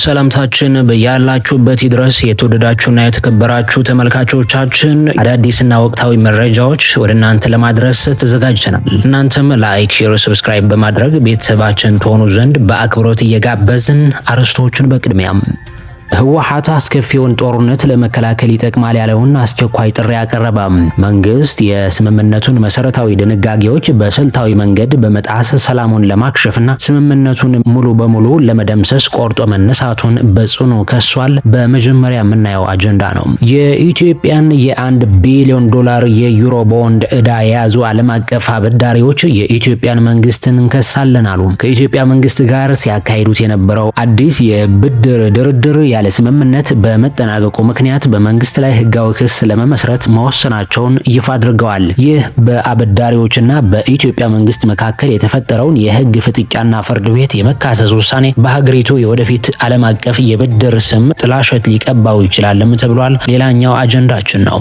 ሰላምታችን በያላችሁበት ይድረስ። የተወደዳችሁና የተከበራችሁ ተመልካቾቻችን አዳዲስና ወቅታዊ መረጃዎች ወደ እናንተ ለማድረስ ተዘጋጅተናል። እናንተም ላይክ፣ ሼር፣ ሰብስክራይብ በማድረግ ቤተሰባችን ትሆኑ ዘንድ በአክብሮት እየጋበዝን አርዕስቶቹን በቅድሚያም ህወሓት አስከፊውን ጦርነት ለመከላከል ይጠቅማል ያለውን አስቸኳይ ጥሪ ያቀረበ። መንግስት የስምምነቱን መሰረታዊ ድንጋጌዎች በስልታዊ መንገድ በመጣስ ሰላሙን ለማክሸፍና ስምምነቱን ሙሉ በሙሉ ለመደምሰስ ቆርጦ መነሳቱን በጽኑ ከሷል። በመጀመሪያ የምናየው አጀንዳ ነው። የኢትዮጵያን የ1 ቢሊዮን ዶላር የዩሮ ቦንድ ዕዳ የያዙ ዓለም አቀፍ አበዳሪዎች የኢትዮጵያን መንግስትን እንከሳለን አሉ። ከኢትዮጵያ መንግስት ጋር ሲያካሂዱት የነበረው አዲስ የብድር ድርድር ያለ ስምምነት በመጠናቀቁ ምክንያት በመንግስት ላይ ህጋዊ ክስ ለመመስረት መወሰናቸውን ይፋ አድርገዋል። ይህ በአበዳሪዎችና በኢትዮጵያ መንግስት መካከል የተፈጠረውን የህግ ፍጥጫና ፍርድ ቤት የመካሰስ ውሳኔ በሀገሪቱ የወደፊት ዓለም አቀፍ የብድር ስም ጥላሸት ሊቀባው ይችላልም ተብሏል። ሌላኛው አጀንዳችን ነው።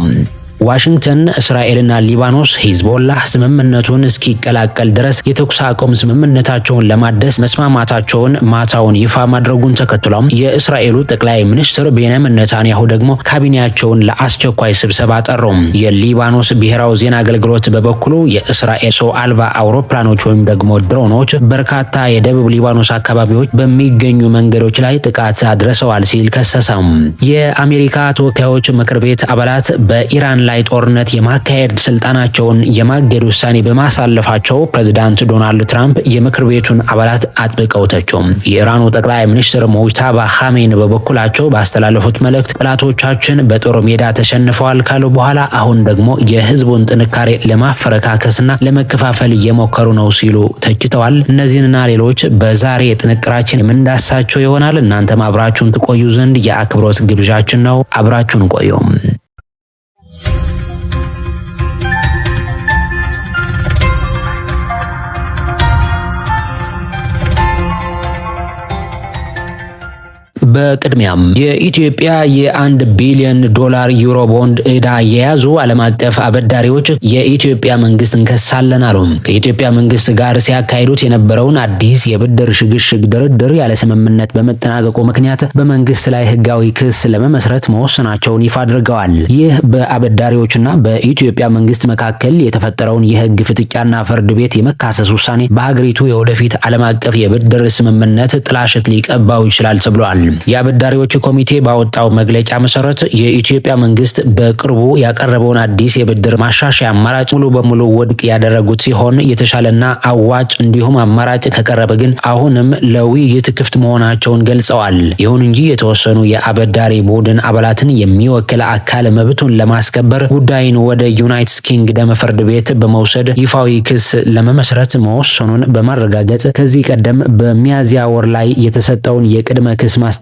ዋሽንግተን እስራኤልና ሊባኖስ ሂዝቦላህ ስምምነቱን እስኪቀላቀል ድረስ የተኩስ አቁም ስምምነታቸውን ለማደስ መስማማታቸውን ማታውን ይፋ ማድረጉን ተከትሎም የእስራኤሉ ጠቅላይ ሚኒስትር ቤንያሚን ኔታንያሁ ደግሞ ካቢኔያቸውን ለአስቸኳይ ስብሰባ ጠሩ። የሊባኖስ ብሔራዊ ዜና አገልግሎት በበኩሉ የእስራኤል ሰው አልባ አውሮፕላኖች ወይም ደግሞ ድሮኖች በርካታ የደቡብ ሊባኖስ አካባቢዎች በሚገኙ መንገዶች ላይ ጥቃት አድርሰዋል ሲል ከሰሰም። የአሜሪካ ተወካዮች ምክር ቤት አባላት በኢራን ላይ ጦርነት የማካሄድ ስልጣናቸውን የማገድ ውሳኔ በማሳለፋቸው ፕሬዝዳንት ዶናልድ ትራምፕ የምክር ቤቱን አባላት አጥብቀው ተቹ። የኢራኑ ጠቅላይ ሚኒስትር ሙጅታባ ኻሜኒ በበኩላቸው ባስተላለፉት መልእክት ጠላቶቻችን በጦር ሜዳ ተሸንፈዋል ካሉ በኋላ አሁን ደግሞ የህዝቡን ጥንካሬ ለማፈረካከስና ለመከፋፈል እየሞከሩ ነው ሲሉ ተችተዋል። እነዚህንና ሌሎች በዛሬ ጥንቅራችን የምንዳሳቸው ይሆናል። እናንተም አብራችሁን ትቆዩ ዘንድ የአክብሮት ግብዣችን ነው። አብራችሁን ቆዩ። በቅድሚያም የኢትዮጵያ የ1 ቢሊዮን ዶላር ዩሮ ቦንድ ዕዳ የያዙ ዓለም አቀፍ አበዳሪዎች የኢትዮጵያ መንግስት እንከሳለን አሉ። ከኢትዮጵያ መንግስት ጋር ሲያካሂዱት የነበረውን አዲስ የብድር ሽግሽግ ድርድር ያለ ስምምነት በመጠናቀቁ ምክንያት በመንግስት ላይ ህጋዊ ክስ ለመመስረት መወሰናቸውን ይፋ አድርገዋል። ይህ በአበዳሪዎችና በኢትዮጵያ መንግስት መካከል የተፈጠረውን የህግ ፍጥጫና ፍርድ ቤት የመካሰስ ውሳኔ በሀገሪቱ የወደፊት ዓለም አቀፍ የብድር ስምምነት ጥላሸት ሊቀባው ይችላል ተብሏል። የአበዳሪዎች ኮሚቴ ባወጣው መግለጫ መሰረት የኢትዮጵያ መንግስት በቅርቡ ያቀረበውን አዲስ የብድር ማሻሻያ አማራጭ ሙሉ በሙሉ ውድቅ ያደረጉት ሲሆን የተሻለና አዋጭ እንዲሁም አማራጭ ከቀረበ ግን አሁንም ለውይይት ክፍት መሆናቸውን ገልጸዋል። ይሁን እንጂ የተወሰኑ የአበዳሪ ቡድን አባላትን የሚወክል አካል መብቱን ለማስከበር ጉዳይን ወደ ዩናይትድ ኪንግደም ፍርድ ቤት በመውሰድ ይፋዊ ክስ ለመመስረት መወሰኑን በማረጋገጥ ከዚህ ቀደም በሚያዝያ ወር ላይ የተሰጠውን የቅድመ ክስ ማስጠንቀቂያ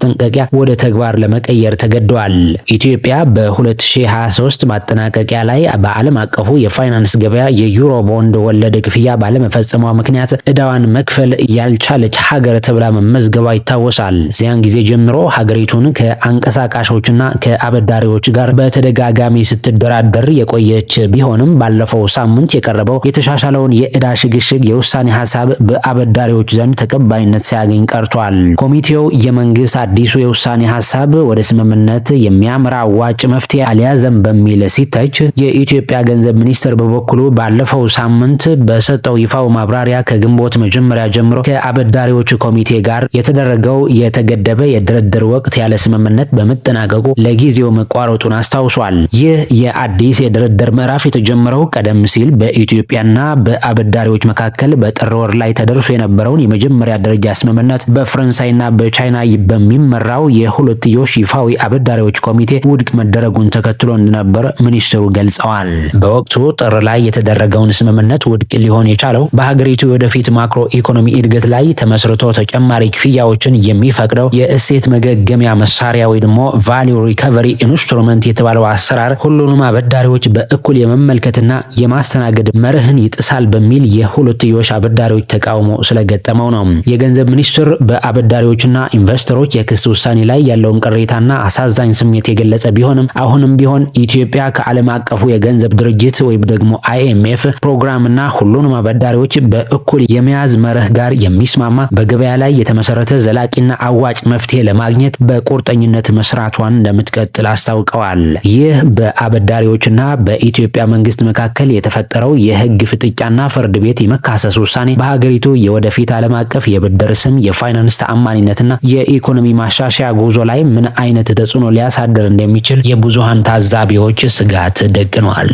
ወደ ተግባር ለመቀየር ተገደዋል። ኢትዮጵያ በ2023 ማጠናቀቂያ ላይ በዓለም አቀፉ የፋይናንስ ገበያ የዩሮ ቦንድ ወለድ ክፍያ ባለመፈጸሟ ምክንያት ዕዳዋን መክፈል ያልቻለች ሀገር ተብላ መመዝገቧ ይታወሳል። እዚያን ጊዜ ጀምሮ ሀገሪቱን ከአንቀሳቃሾችና ከአበዳሪዎች ጋር በተደጋጋሚ ስትደራደር የቆየች ቢሆንም ባለፈው ሳምንት የቀረበው የተሻሻለውን የዕዳ ሽግሽግ የውሳኔ ሀሳብ በአበዳሪዎች ዘንድ ተቀባይነት ሳያገኝ ቀርቷል። ኮሚቴው የመንግስት አዲሱ የውሳኔ ሀሳብ ወደ ስምምነት የሚያመራ አዋጭ መፍትሄ አልያዘም በሚል ሲተች፣ የኢትዮጵያ ገንዘብ ሚኒስቴር በበኩሉ ባለፈው ሳምንት በሰጠው ይፋው ማብራሪያ ከግንቦት መጀመሪያ ጀምሮ ከአበዳሪዎች ኮሚቴ ጋር የተደረገው የተገደበ የድርድር ወቅት ያለ ስምምነት በመጠናቀቁ ለጊዜው መቋረጡን አስታውሷል። ይህ የአዲስ የድርድር ምዕራፍ የተጀመረው ቀደም ሲል በኢትዮጵያና በአበዳሪዎች መካከል በጥር ወር ላይ ተደርሶ የነበረውን የመጀመሪያ ደረጃ ስምምነት በፈረንሳይና በቻይና በሚመራው የሁለትዮሽ ይፋዊ አበዳሪዎች ኮሚቴ ውድቅ መደረጉን ተከትሎ እንደነበር ሚኒስትሩ ገልጸዋል። በወቅቱ ጥር ላይ የተደረገውን ስምምነት ውድቅ ሊሆን የቻለው በሀገሪቱ ወደፊት ማክሮ ኢኮኖሚ እድገት ላይ ተመስርቶ ተጨማሪ ክፍያዎችን የሚፈቅደው የእሴት መገገሚያ መሳሪያ ወይ ደግሞ ቫልዩ ሪከቨሪ ኢንስትሩመንት የተባለው አሰራር ሁሉንም አበዳሪዎች በእኩል የመመልከትና የማስተናገድ መርህን ይጥሳል በሚል የሁለትዮሽ አበዳሪዎች ተቃውሞ ስለገጠመው ነው። የገንዘብ ሚኒስትር በአበዳሪዎችና ኢንቨስተሮች የክስ መንግስት ውሳኔ ላይ ያለውን ቅሬታና አሳዛኝ ስሜት የገለጸ ቢሆንም አሁንም ቢሆን ኢትዮጵያ ከዓለም አቀፉ የገንዘብ ድርጅት ወይም ደግሞ IMF ፕሮግራምና ሁሉንም አበዳሪዎች በእኩል የመያዝ መርህ ጋር የሚስማማ በገበያ ላይ የተመሰረተ ዘላቂና አዋጭ መፍትሄ ለማግኘት በቁርጠኝነት መስራቷን እንደምትቀጥል አስታውቀዋል። ይህ በአበዳሪዎችና በኢትዮጵያ መንግስት መካከል የተፈጠረው የህግ ፍጥጫና ፍርድ ቤት የመካሰስ ውሳኔ በሀገሪቱ የወደፊት ዓለም አቀፍ የብድር ስም የፋይናንስ ተአማኒነትና የኢኮኖሚ ማሻሻያ ጉዞ ላይ ምን አይነት ተጽዕኖ ሊያሳድር እንደሚችል የብዙሃን ታዛቢዎች ስጋት ደቅኗል።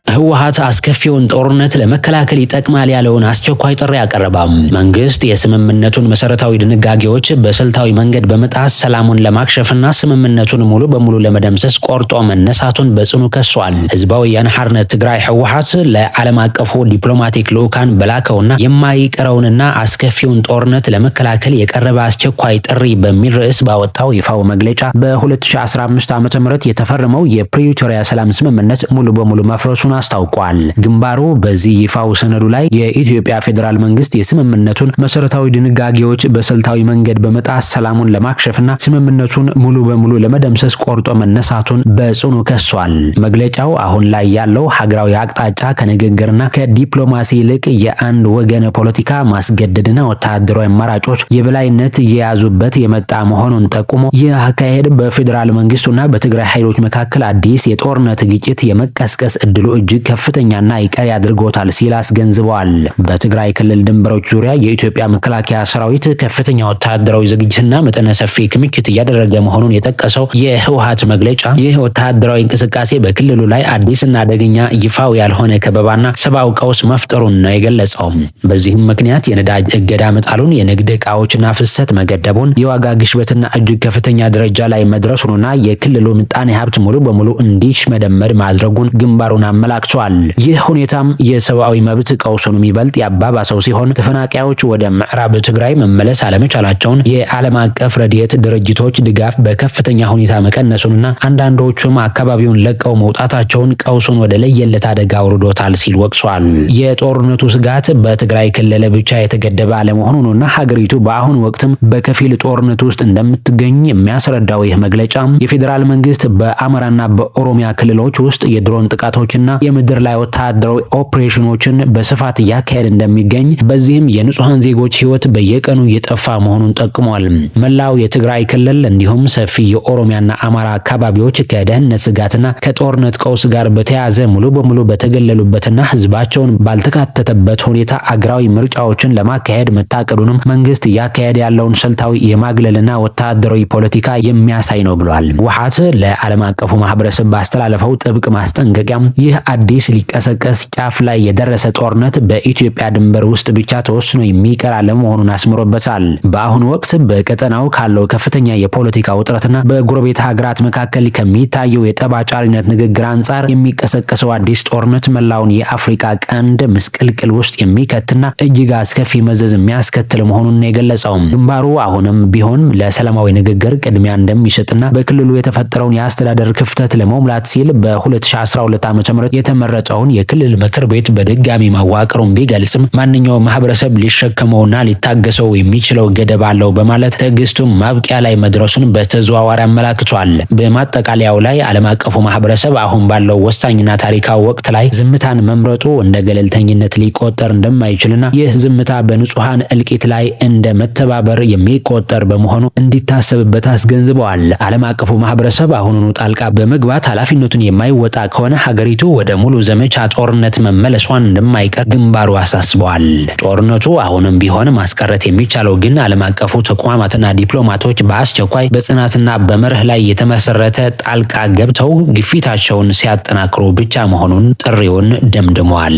ህወሓት አስከፊውን ጦርነት ለመከላከል ይጠቅማል ያለውን አስቸኳይ ጥሪ አቀረበም። መንግስት የስምምነቱን መሰረታዊ ድንጋጌዎች በስልታዊ መንገድ በመጣስ ሰላሙን ለማክሸፍና ስምምነቱን ሙሉ በሙሉ ለመደምሰስ ቆርጦ መነሳቱን በጽኑ ከሷል። ህዝባዊ ወያነ ሓርነት ትግራይ ህወሓት ለዓለም አቀፉ ዲፕሎማቲክ ልዑካን በላከውና የማይቀረውንና አስከፊውን ጦርነት ለመከላከል የቀረበ አስቸኳይ ጥሪ በሚል ርዕስ ባወጣው ይፋው መግለጫ በ2015 ዓ.ም የተፈረመው የፕሪቶሪያ ሰላም ስምምነት ሙሉ በሙሉ መፍረሱን አስታውቋል። ግንባሩ በዚህ ይፋው ሰነዱ ላይ የኢትዮጵያ ፌዴራል መንግስት የስምምነቱን መሰረታዊ ድንጋጌዎች በስልታዊ መንገድ በመጣስ ሰላሙን ለማክሸፍና ስምምነቱን ሙሉ በሙሉ ለመደምሰስ ቆርጦ መነሳቱን በጽኑ ከሷል። መግለጫው አሁን ላይ ያለው ሀገራዊ አቅጣጫ ከንግግርና ከዲፕሎማሲ ይልቅ የአንድ ወገን ፖለቲካ ማስገደድና ወታደራዊ አማራጮች የበላይነት እየያዙበት የመጣ መሆኑን ጠቁሞ ይህ አካሄድ በፌዴራል መንግስቱና በትግራይ ኃይሎች መካከል አዲስ የጦርነት ግጭት የመቀስቀስ እድሉ እጅግ ከፍተኛና ይቀር ያድርጎታል ሲል አስገንዝበዋል። በትግራይ ክልል ድንበሮች ዙሪያ የኢትዮጵያ መከላከያ ሰራዊት ከፍተኛ ወታደራዊ ዝግጅትና መጠነ ሰፊ ክምችት እያደረገ መሆኑን የጠቀሰው የህወሓት መግለጫ ይህ ወታደራዊ እንቅስቃሴ በክልሉ ላይ አዲስና አደገኛ ይፋው ያልሆነ ከበባና ሰብአዊ ቀውስ መፍጠሩን ነው የገለጸው። በዚህም ምክንያት የነዳጅ እገዳ መጣሉን፣ የንግድ ዕቃዎችና ፍሰት መገደቡን፣ የዋጋ ግሽበትና እጅግ ከፍተኛ ደረጃ ላይ መድረሱንና የክልሉ ምጣኔ ሀብት ሙሉ በሙሉ እንዲሽመደመድ ማድረጉን ግንባሩን አመላክቷል። ይህ ሁኔታም የሰብአዊ መብት ቀውሱን የሚበልጥ ያባባሰው ሲሆን ተፈናቃዮች ወደ ምዕራብ ትግራይ መመለስ አለመቻላቸውን፣ የዓለም አቀፍ ረድኤት ድርጅቶች ድጋፍ በከፍተኛ ሁኔታ መቀነሱንና አንዳንዶቹም አካባቢውን ለቀው መውጣታቸውን ቀውሱን ወደ ለየለት አደጋ አውርዶታል ሲል ወቅሷል። የጦርነቱ ስጋት በትግራይ ክልል ብቻ የተገደበ አለመሆኑንና ሀገሪቱ በአሁኑ ወቅትም በከፊል ጦርነት ውስጥ እንደምትገኝ የሚያስረዳው ይህ መግለጫ የፌዴራል መንግስት በአማራና በኦሮሚያ ክልሎች ውስጥ የድሮን ጥቃቶችና የምድር ላይ ወታደራዊ ኦፕሬሽኖችን በስፋት እያካሄደ እንደሚገኝ፣ በዚህም የንጹሃን ዜጎች ህይወት በየቀኑ እየጠፋ መሆኑን ጠቅሟል። መላው የትግራይ ክልል እንዲሁም ሰፊ የኦሮሚያና አማራ አካባቢዎች ከደህንነት ስጋትና ከጦርነት ቀውስ ጋር በተያያዘ ሙሉ በሙሉ በተገለሉበትና ህዝባቸውን ባልተካተተበት ሁኔታ አገራዊ ምርጫዎችን ለማካሄድ መታቀዱንም መንግስት እያካሄደ ያለውን ስልታዊ የማግለልና ወታደራዊ ፖለቲካ የሚያሳይ ነው ብሏል። ህወሓት ለዓለም አቀፉ ማህበረሰብ ባስተላለፈው ጥብቅ ማስጠንቀቂያ ይህ አዲስ ሊቀሰቀስ ጫፍ ላይ የደረሰ ጦርነት በኢትዮጵያ ድንበር ውስጥ ብቻ ተወስኖ የሚቀር አለመሆኑን አስምሮበታል። በአሁኑ ወቅት በቀጠናው ካለው ከፍተኛ የፖለቲካ ውጥረትና በጎረቤት ሀገራት መካከል ከሚታየው የጠባጫሪነት ንግግር አንጻር የሚቀሰቀሰው አዲስ ጦርነት መላውን የአፍሪካ ቀንድ ምስቅልቅል ውስጥ የሚከትና እጅግ አስከፊ መዘዝ የሚያስከትል መሆኑን የገለጸው ግንባሩ አሁንም ቢሆን ለሰላማዊ ንግግር ቅድሚያ እንደሚሰጥና በክልሉ የተፈጠረውን የአስተዳደር ክፍተት ለመሙላት ሲል በ2012 ዓ.ም የተመረጠውን የክልል ምክር ቤት በድጋሚ ማዋቀሩን ቢገልጽም ማንኛውም ማህበረሰብ ሊሸከመውና ሊታገሰው የሚችለው ገደብ አለው በማለት ትዕግስቱን ማብቂያ ላይ መድረሱን በተዘዋዋሪ አመላክቷል። በማጠቃለያው ላይ ዓለም አቀፉ ማህበረሰብ አሁን ባለው ወሳኝና ታሪካዊ ወቅት ላይ ዝምታን መምረጡ እንደ ገለልተኝነት ሊቆጠር እንደማይችልና ይህ ዝምታ በንጹሃን እልቂት ላይ እንደ መተባበር የሚቆጠር በመሆኑ እንዲታሰብበት አስገንዝበዋል። ዓለም አቀፉ ማህበረሰብ አሁኑኑ ጣልቃ በመግባት ኃላፊነቱን የማይወጣ ከሆነ ሀገሪቱ ወደ ሙሉ ዘመቻ ጦርነት መመለሷን እንደማይቀር ግንባሩ አሳስበዋል። ጦርነቱ አሁንም ቢሆን ማስቀረት የሚቻለው ግን ዓለም አቀፉ ተቋማትና ዲፕሎማቶች በአስቸኳይ በጽናትና በመርህ ላይ የተመሰረተ ጣልቃ ገብተው ግፊታቸውን ሲያጠናክሩ ብቻ መሆኑን ጥሪውን ደምድመዋል።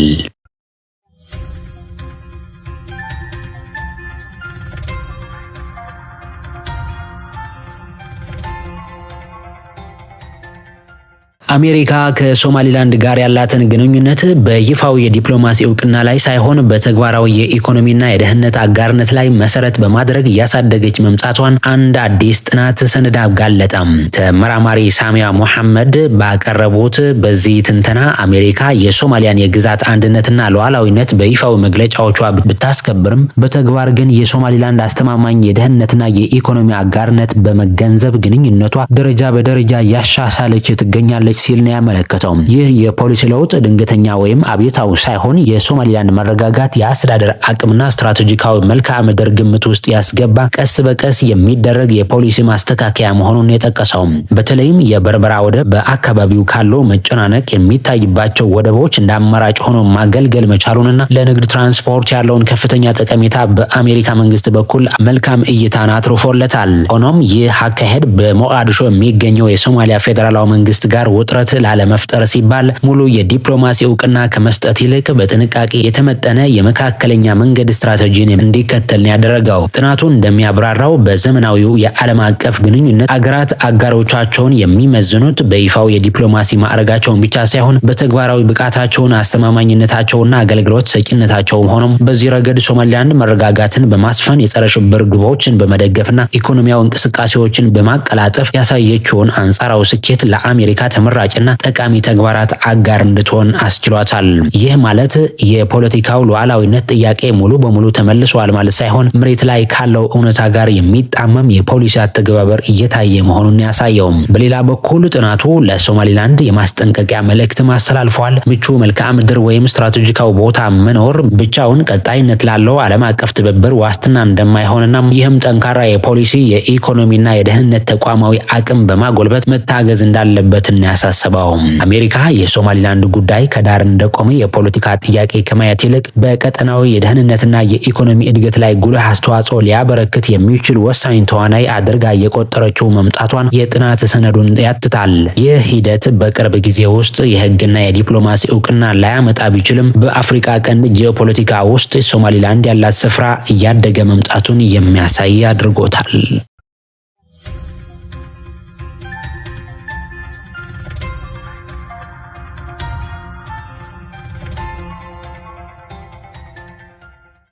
አሜሪካ ከሶማሊላንድ ጋር ያላትን ግንኙነት በይፋው የዲፕሎማሲ እውቅና ላይ ሳይሆን በተግባራዊ የኢኮኖሚና የደህንነት አጋርነት ላይ መሰረት በማድረግ እያሳደገች መምጣቷን አንድ አዲስ ጥናት ሰነድ አጋለጠ። ተመራማሪ ሳሚያ ሙሐመድ ባቀረቡት በዚህ ትንተና አሜሪካ የሶማሊያን የግዛት አንድነትና ሉዓላዊነት በይፋው መግለጫዎቿ ብታስከብርም በተግባር ግን የሶማሊላንድ አስተማማኝ የደህንነትና የኢኮኖሚ አጋርነት በመገንዘብ ግንኙነቷ ደረጃ በደረጃ ያሻሻለች ትገኛለች ሲል ነው ያመለከተው። ይህ የፖሊሲ ለውጥ ድንገተኛ ወይም አብዮታዊ ሳይሆን የሶማሊላንድ መረጋጋት፣ የአስተዳደር አቅምና ስትራቴጂካዊ መልክዓ ምድር ግምት ውስጥ ያስገባ ቀስ በቀስ የሚደረግ የፖሊሲ ማስተካከያ መሆኑን የጠቀሰው በተለይም የበርበራ ወደብ በአካባቢው ካለው መጨናነቅ የሚታይባቸው ወደቦች እንደ አማራጭ ሆኖ ማገልገል መቻሉንና ለንግድ ትራንስፖርት ያለውን ከፍተኛ ጠቀሜታ በአሜሪካ መንግስት በኩል መልካም እይታን አትርፎለታል። ሆኖም ይህ አካሄድ በሞቃዲሾ የሚገኘው የሶማሊያ ፌዴራላዊ መንግስት ጋር ውጥረት ላለመፍጠር ሲባል ሙሉ የዲፕሎማሲ እውቅና ከመስጠት ይልቅ በጥንቃቄ የተመጠነ የመካከለኛ መንገድ ስትራቴጂን እንዲከተል ነው ያደረገው። ጥናቱ እንደሚያብራራው በዘመናዊው የዓለም አቀፍ ግንኙነት አገራት አጋሮቻቸውን የሚመዝኑት በይፋው የዲፕሎማሲ ማዕረጋቸውን ብቻ ሳይሆን በተግባራዊ ብቃታቸውን፣ አስተማማኝነታቸውና አገልግሎት ሰጪነታቸው ሆኖም በዚህ ረገድ ሶማሊላንድ መረጋጋትን በማስፈን የጸረ ሽብር ግቦችን በመደገፍና ኢኮኖሚያዊ እንቅስቃሴዎችን በማቀላጠፍ ያሳየችውን አንጻራዊ ስኬት ለአሜሪካ ተመራጭና ጠቃሚ ተግባራት አጋር እንድትሆን አስችሏታል። ይህ ማለት የፖለቲካው ሉዓላዊነት ጥያቄ ሙሉ በሙሉ ተመልሷል ማለት ሳይሆን መሬት ላይ ካለው እውነታ ጋር የሚጣመም የፖሊሲ አተገባበር እየታየ መሆኑን ያሳየው። በሌላ በኩል ጥናቱ ለሶማሊላንድ የማስጠንቀቂያ መልእክት አስተላልፏል። ምቹ መልክዓ ምድር ወይም ስትራቴጂካዊ ቦታ መኖር ብቻውን ቀጣይነት ላለው ዓለም አቀፍ ትብብር ዋስትና እንደማይሆንና ይህም ጠንካራ የፖሊሲ የኢኮኖሚና የደህንነት ተቋማዊ አቅም በማጎልበት መታገዝ እንዳለበት ያሳሰበው። አሜሪካ የሶማሊላንድ ጉዳይ ከዳር እንደቆመ የፖለቲካ ጥያቄ ከማየት ይልቅ በቀጠናዊ የደህንነትና የኢኮኖሚ እድገት ላይ ጉልህ አስተዋጽኦ ሊያበረክት የሚችል ወሳኝ ተዋናይ አድርጋ የቆጠረችው መምጣቷን የጥናት ሰነዱን ያትታል። ይህ ሂደት በቅርብ ጊዜ ውስጥ የህግና የዲፕሎማሲ እውቅና ላያመጣ ቢችልም በአፍሪካ ቀንድ ጂኦፖለቲካ ውስጥ ሶማሊላንድ ያላት ስፍራ እያደገ መምጣቱን የሚያሳይ አድርጎታል።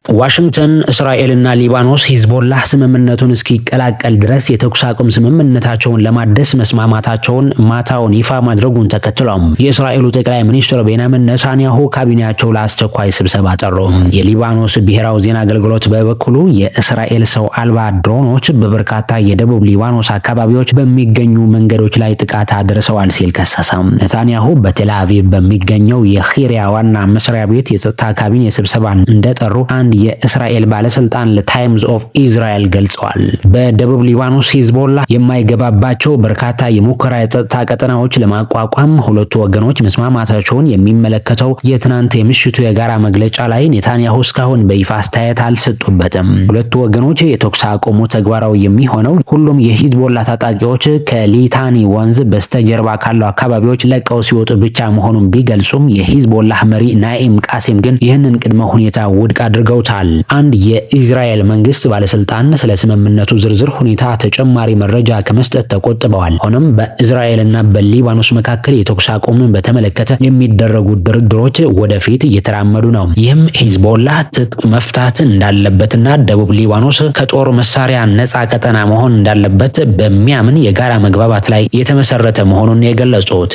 ዋሽንግተን እስራኤልና ሊባኖስ ሂዝቦላህ ስምምነቱን እስኪቀላቀል ድረስ የተኩስ አቁም ስምምነታቸውን ለማደስ መስማማታቸውን ማታውን ይፋ ማድረጉን ተከትሎም የእስራኤሉ ጠቅላይ ሚኒስትር ቤንያሚን ኔታንያሁ ካቢኔያቸው ለአስቸኳይ ስብሰባ ጠሩ። የሊባኖስ ብሔራዊ ዜና አገልግሎት በበኩሉ የእስራኤል ሰው አልባ ድሮኖች በበርካታ የደቡብ ሊባኖስ አካባቢዎች በሚገኙ መንገዶች ላይ ጥቃት አድርሰዋል ሲል ከሰሰ። ኔታንያሁ በቴል አቪቭ በሚገኘው የኺሪያ ዋና መስሪያ ቤት የጸጥታ ካቢኔ ስብሰባ እንደጠሩ አንድ የእስራኤል ባለስልጣን ለታይምስ ኦፍ ኢዝራኤል ገልጸዋል። በደቡብ ሊባኖስ ሂዝቦላ የማይገባባቸው በርካታ የሙከራ የጸጥታ ቀጠናዎች ለማቋቋም ሁለቱ ወገኖች መስማማታቸውን የሚመለከተው የትናንት የምሽቱ የጋራ መግለጫ ላይ ኔታንያሁ እስካሁን በይፋ አስተያየት አልሰጡበትም። ሁለቱ ወገኖች የተኩስ አቁሙ ተግባራዊ የሚሆነው ሁሉም የሂዝቦላ ታጣቂዎች ከሊታኒ ወንዝ በስተጀርባ ካሉ አካባቢዎች ለቀው ሲወጡ ብቻ መሆኑን ቢገልጹም የሂዝቦላ መሪ ናኢም ቃሲም ግን ይህንን ቅድመ ሁኔታ ውድቅ አድርገውታል። አንድ የኢዝራኤል መንግስት ባለስልጣን ስለ ስምምነቱ ዝርዝር ሁኔታ ተጨማሪ መረጃ ከመስጠት ተቆጥበዋል። ሆኖም በእስራኤልና በሊባኖስ መካከል የተኩስ አቁምን በተመለከተ የሚደረጉ ድርድሮች ወደፊት እየተራመዱ ነው። ይህም ሂዝቦላህ ትጥቅ መፍታት እንዳለበትና ደቡብ ሊባኖስ ከጦር መሳሪያ ነፃ ቀጠና መሆን እንዳለበት በሚያምን የጋራ መግባባት ላይ የተመሰረተ መሆኑን የገለጹት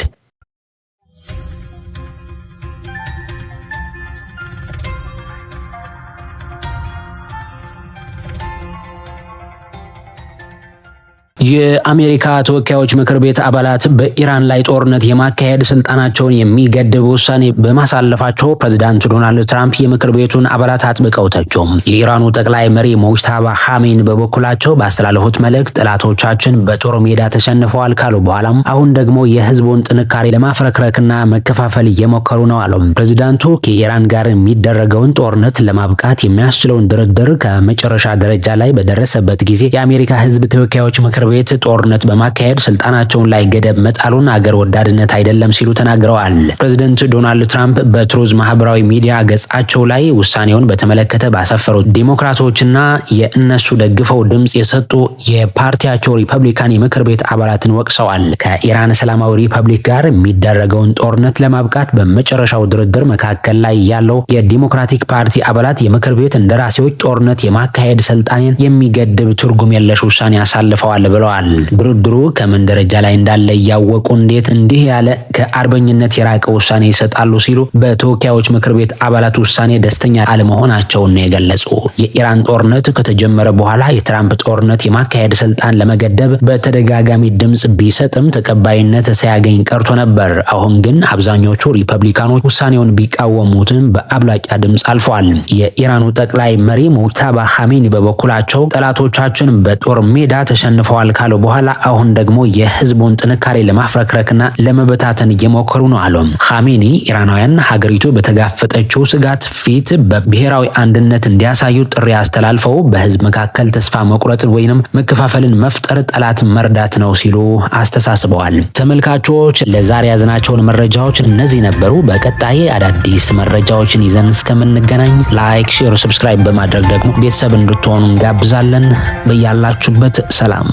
የአሜሪካ ተወካዮች ምክር ቤት አባላት በኢራን ላይ ጦርነት የማካሄድ ስልጣናቸውን የሚገድብ ውሳኔ በማሳለፋቸው ፕሬዝዳንት ዶናልድ ትራምፕ የምክር ቤቱን አባላት አጥብቀው ተቹ። የኢራኑ ጠቅላይ መሪ ሙጅታባ ኻሜኒ በበኩላቸው ባስተላለፉት መልእክት ጠላቶቻችን በጦር ሜዳ ተሸንፈዋል ካሉ በኋላም አሁን ደግሞ የህዝቡን ጥንካሬ ለማፍረክረክና መከፋፈል እየሞከሩ ነው አሉ። ፕሬዝዳንቱ ከኢራን ጋር የሚደረገውን ጦርነት ለማብቃት የሚያስችለውን ድርድር ከመጨረሻ ደረጃ ላይ በደረሰበት ጊዜ የአሜሪካ ህዝብ ተወካዮች ምክር ቤት ጦርነት በማካሄድ ስልጣናቸውን ላይ ገደብ መጣሉን አገር ወዳድነት አይደለም ሲሉ ተናግረዋል። ፕሬዝዳንት ዶናልድ ትራምፕ በትሩዝ ማህበራዊ ሚዲያ ገጻቸው ላይ ውሳኔውን በተመለከተ ባሰፈሩት ዲሞክራቶችና የእነሱ ደግፈው ድምጽ የሰጡ የፓርቲያቸው ሪፐብሊካን የምክር ቤት አባላትን ወቅሰዋል። ከኢራን እስላማዊ ሪፐብሊክ ጋር የሚደረገውን ጦርነት ለማብቃት በመጨረሻው ድርድር መካከል ላይ ያለው የዲሞክራቲክ ፓርቲ አባላት የምክር ቤት እንደራሴዎች ጦርነት የማካሄድ ስልጣንን የሚገድብ ትርጉም የለሽ ውሳኔ አሳልፈዋል ብለዋል። ድርድሩ ከምን ደረጃ ላይ እንዳለ እያወቁ እንዴት እንዲህ ያለ ከአርበኝነት የራቀ ውሳኔ ይሰጣሉ ሲሉ በተወካዮች ምክር ቤት አባላት ውሳኔ ደስተኛ አለመሆናቸውን ነው የገለጹ። የኢራን ጦርነት ከተጀመረ በኋላ የትራምፕ ጦርነት የማካሄድ ስልጣን ለመገደብ በተደጋጋሚ ድምጽ ቢሰጥም ተቀባይነት ሳያገኝ ቀርቶ ነበር። አሁን ግን አብዛኞቹ ሪፐብሊካኖች ውሳኔውን ቢቃወሙትም በአብላጫ ድምጽ አልፈዋል። የኢራኑ ጠቅላይ መሪ ሙጅተባ ኻሜኒ በበኩላቸው ጠላቶቻችን በጦር ሜዳ ተሸንፈዋል ካሉ በኋላ አሁን ደግሞ የህዝቡን ጥንካሬ ለማፍረክረክና ለመበታተን እየሞከሩ ነው አሉ። ኻሜኒ ኢራናውያን ሀገሪቱ በተጋፈጠችው ስጋት ፊት በብሔራዊ አንድነት እንዲያሳዩ ጥሪ አስተላልፈው በህዝብ መካከል ተስፋ መቁረጥን ወይንም መከፋፈልን መፍጠር ጠላት መርዳት ነው ሲሉ አስተሳስበዋል። ተመልካቾች ለዛሬ ያዝናቸውን መረጃዎች እነዚህ ነበሩ። በቀጣይ አዳዲስ መረጃዎችን ይዘን እስከምንገናኝ ላይክ፣ ሼር፣ ሰብስክራይብ በማድረግ ደግሞ ቤተሰብ እንድትሆኑ እንጋብዛለን። በያላችሁበት ሰላም